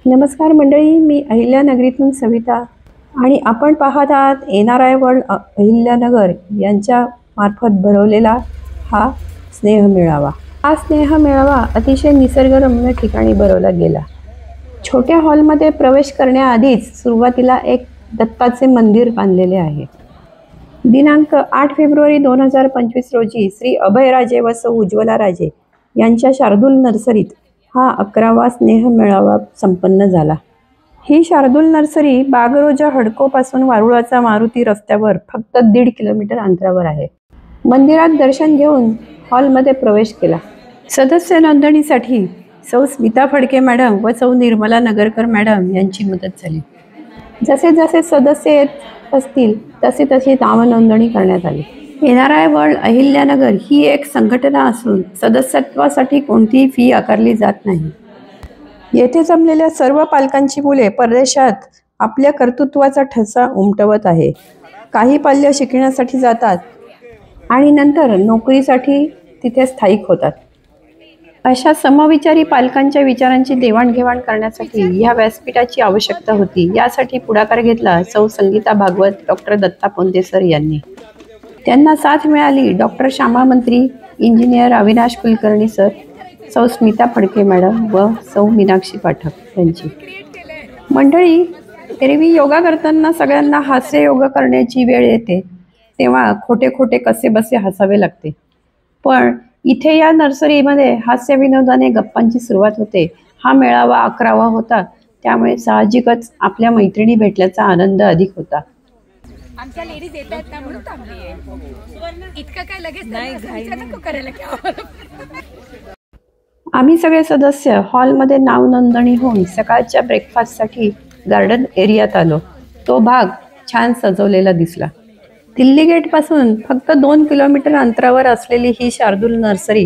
नमस्कार मंडळी, मी अहिल्यानगरीतून सविता आणि आपण पाहत आहात NRI वर्ल्ड अहिल्यानगर यांच्या मार्फत भरवलेला हा स्नेहमेळावा। हा स्नेहमेळावा अतिशय निसर्गरम्य ठिकाणी भरवला गेला। छोट्या हॉलमध्ये प्रवेश करण्याआधीच सुरुवातीला एक दत्ताचे मंदिर बांधलेले आहे। दिनांक 8 फेब्रुवारी 2025 रोजी श्री अभयराजे व सौ उज्ज्वला राजे यांच्या शार्दूल नर्सरीत हा 11वा स्नेहमेळावा संपन्न झाला। ही शार्दूल नर्सरी बागरोजा हडकोपासून वारुळाचा मारुती रस्त्यावर फक्त 1.5 किलोमीटर अंतरावर आहे। मंदिरात दर्शन घेऊन हॉलमध्ये प्रवेश केला। सदस्य नोंदणीसाठी सौ स्मिता फडके मॅडम व सौ निर्मला नगरकर मॅडम यांची मदत झाली। जसे जसे सदस्य येत असतील तसे तसे नाव नोंदणी करण्यात आली। NRI वर्ल्ड अहिल्यानगर ही एक संघटना असून सदस्यत्वासाठी कोणतीही फी आकारली जात नाही। येथे जमलेल्या सर्व पालकांची मुले परदेशात आपल्या कर्तृत्वाचा ठसा उमटवत आहे। काही पाल्य शिकण्यासाठी जातात आणि नंतर नोकरीसाठी तिथे स्थायिक होतात। अशा समविचारी पालकांच्या विचारांची देवाणघेवाण करण्यासाठी या व्यासपीठाची आवश्यकता होती। यासाठी पुढाकार घेतला सौ संगीता भागवत, डॉक्टर दत्ता पोंदेसर यांनी। त्यांना साथ मिळाली डॉक्टर श्यामा मंत्री, इंजिनियर अविनाश कुलकर्णी सर, सौ स्मिता फडके मॅडम व सौ मीनाक्षी पाठक यांची। मंडळी, एरवी योगा करताना सगळ्यांना हास्य योगा करण्याची वेळ येते तेव्हा खोटे खोटे कसे बसे हसावे लागते। पण इथे या नर्सरीमध्ये हास्य विनोदाने गप्पांची सुरुवात होते। हा मेळावा 11वा होता, त्यामुळे साहजिकच आपल्या मैत्रिणी भेटल्याचा आनंद अधिक होता। आमच्या लेडीज येत आहेत ना म्हणून थांबली आहे। इतका काय लगेच नाही नको करायला की आम्ही सगळे सदस्य हॉलमध्ये नाव नोंदणी होऊन सकाळच्या ब्रेकफास्टसाठी गार्डन एरियात आलो। तो भाग छान सजवलेला दिसला। दिल्ली गेटपासून फक्त 2 किलोमीटर अंतरावर असलेली ही शार्दूल नर्सरी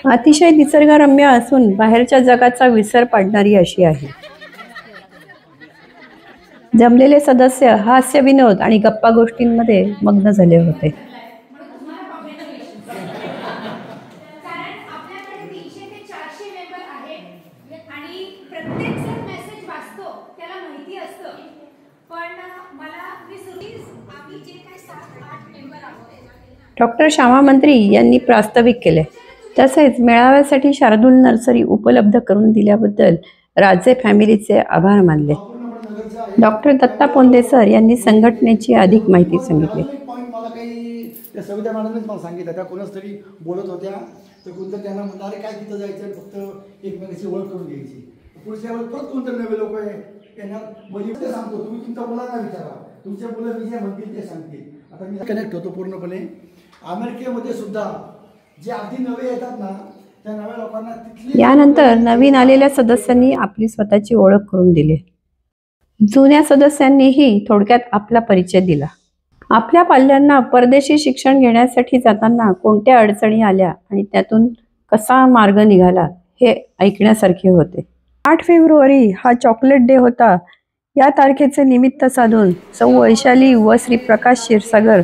अतिशय निसर्गरम्य असून बाहेरच्या जगाचा विसर पाडणारी अशी आहे। जमलेले सदस्य हास्य विनोद आणि गप्पा गोष्टींमध्ये मग्न झाले होते। डॉक्टर श्यामा मंत्री यांनी प्रास्ताविक केले। तसेच मेळाव्यासाठी शार्दूल नर्सरी उपलब्ध करून दिल्याबद्दल राजे फॅमिलीचे आभार मानले। डॉक्टर दत्ता पोंदेसर यांनी संघटनेची अधिक माहिती सांगितली। मला काही त्या सविता मॅडमनेच मला सांगितलं, त्या कोणाच तरी बोलत होत्या तर कोणतं त्यांना म्हणलं अरे काय तिथं जायचं, फक्त एकमेकाची ओळख करून घ्यायची। पुढच्या वेळेस परत कोणतरी नवे लोक येणार, म्हणजे ते सांगतो तुम्ही तुमच्या मुलांना विचारा, तुमच्या मुलं मी जे म्हणतील ते सांगतील। आता मी कनेक्ट होतो पूर्णपणे। अमेरिकेमध्ये सुद्धा जे अगदी नवे येतात ना त्या नव्या लोकांना तिथले यानंतर नवीन आलेल्या सदस्यांनी आपली स्वतःची ओळख करून दिली। जुन्या सदस्यांनीही थोडक्यात आपला परिचय दिला। आपल्या पाल्यांना परदेशी शिक्षण घेण्यासाठी जाताना कोणत्या अडचणी आल्या आणि त्यातून कसा मार्ग निघाला हे ऐकण्यासारखे होते। 8 फेब्रुवारी हा चॉकलेट डे होता। या तारखेचे निमित्त साधून सौ वैशाली व श्री प्रकाश क्षीरसागर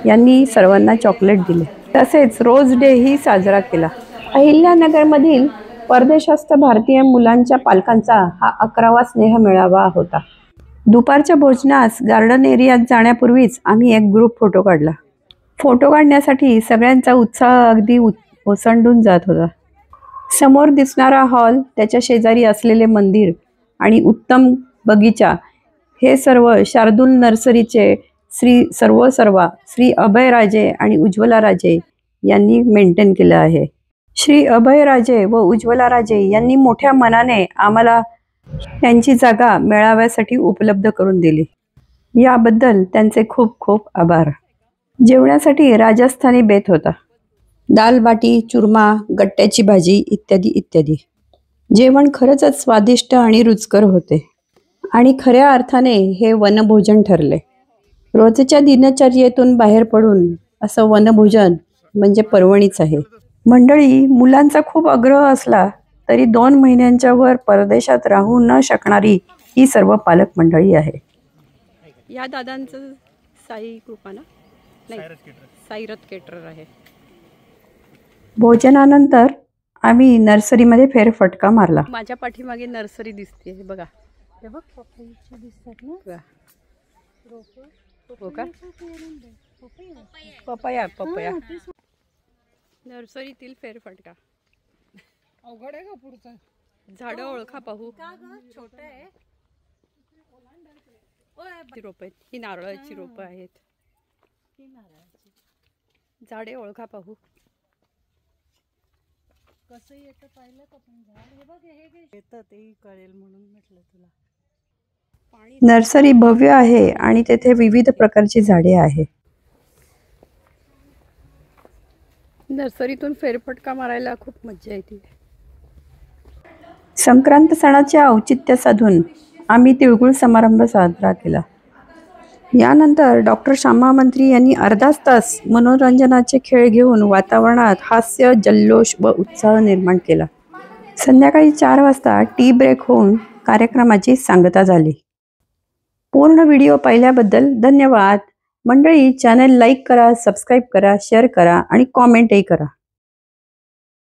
यांनी सर्वांना चॉकलेट दिले। तसेच रोज डे ही साजरा केला। अहिल्यानगरमधील परदेशस्थ भारतीय मुलांच्या पालकांचा हा 11वा स्नेहमेळावा होता। दुपारच्या भोजनास गार्डन एरियात जाण्यापूर्वीच आम्ही एक ग्रुप फोटो काढला। फोटो काढण्यासाठी सगळ्यांचा उत्साह अगदी ओसंडून जात होता। समोर दिसणारा हॉल, त्याच्या शेजारी असलेले मंदिर आणि उत्तम बगीचा हे सर्व शार्दूल नर्सरीचे श्री अभयराजे आणि उज्ज्वला राजे यांनी मेंटेन केलं आहे। श्री अभयराजे व उज्ज्वला राजे यांनी मोठ्या मनाने आम्हाला त्यांची जागा मेळाव्यासाठी उपलब्ध करून दिली। याबद्दल त्यांचे खूप खूप आभार। जेवणासाठी राजस्थानी बेत होता। दाल बाटी, चुरमा, गट्ट्याची भाजी इत्यादी इत्यादी। जेवण खरंच स्वादिष्ट आणि रुचकर होते आणि खऱ्या अर्थाने हे वनभोजन ठरले। रोजच्या दिनचर्येतून बाहेर पडून असं वनभोजन म्हणजे पर्वणीच आहे। मंडळी, मुलांचा खूप आग्रह असला तरी 2 महिन्यांच्या वर परदेशात राहू न शकणारी ही सर्व पालक मंडळी आहे। या दादांचं साई कृपाना नाही साईरथ केटरर आहे। भोजनानंतर आम्ही नर्सरीमध्ये फेरफटका मारला. माझ्या पाठीमागे नर्सरी दिसते बघा. हे बघ पपईची दिसतात ना. हो का? Papaya papaya. नर्सरीतील फेरफटका. अवघड आहे का पुढचं? झाडं ओळखा पाहू. छोट आहे. रोप आहेत. ही नारळाची रोपं आहेत. झाडे ओळखा पाहू. कसं येतं पाहिलं का पण झाड. हे बघ हे येतं ते कळेल म्हणून म्हटलं तुला. नर्सरी भव्य आहे आणि तेथे विविध प्रकारची झाडे आहेत. नर्सरीतून फेरफटका मारायला खूप मजा येते. संक्रांत सणाचे औचित्य साधून आम्ही तिळगुळ समारंभ साजरा केला. यानंतर डॉक्टर श्यामा मंत्री यांनी अर्धाच तास मनोरंजनाचे खेळ घेऊन वातावरणात हास्य, जल्लोष व उत्साह निर्माण केला. संध्याकाळी 4 वाजता टी ब्रेक होऊन कार्यक्रमाची सांगता झाली. पूर्ण व्हिडिओ पाहिल्याबद्दल धन्यवाद. मंडळी, चॅनल लाईक करा, सबस्क्राईब करा, शेअर करा आणि कॉमेंटही करा.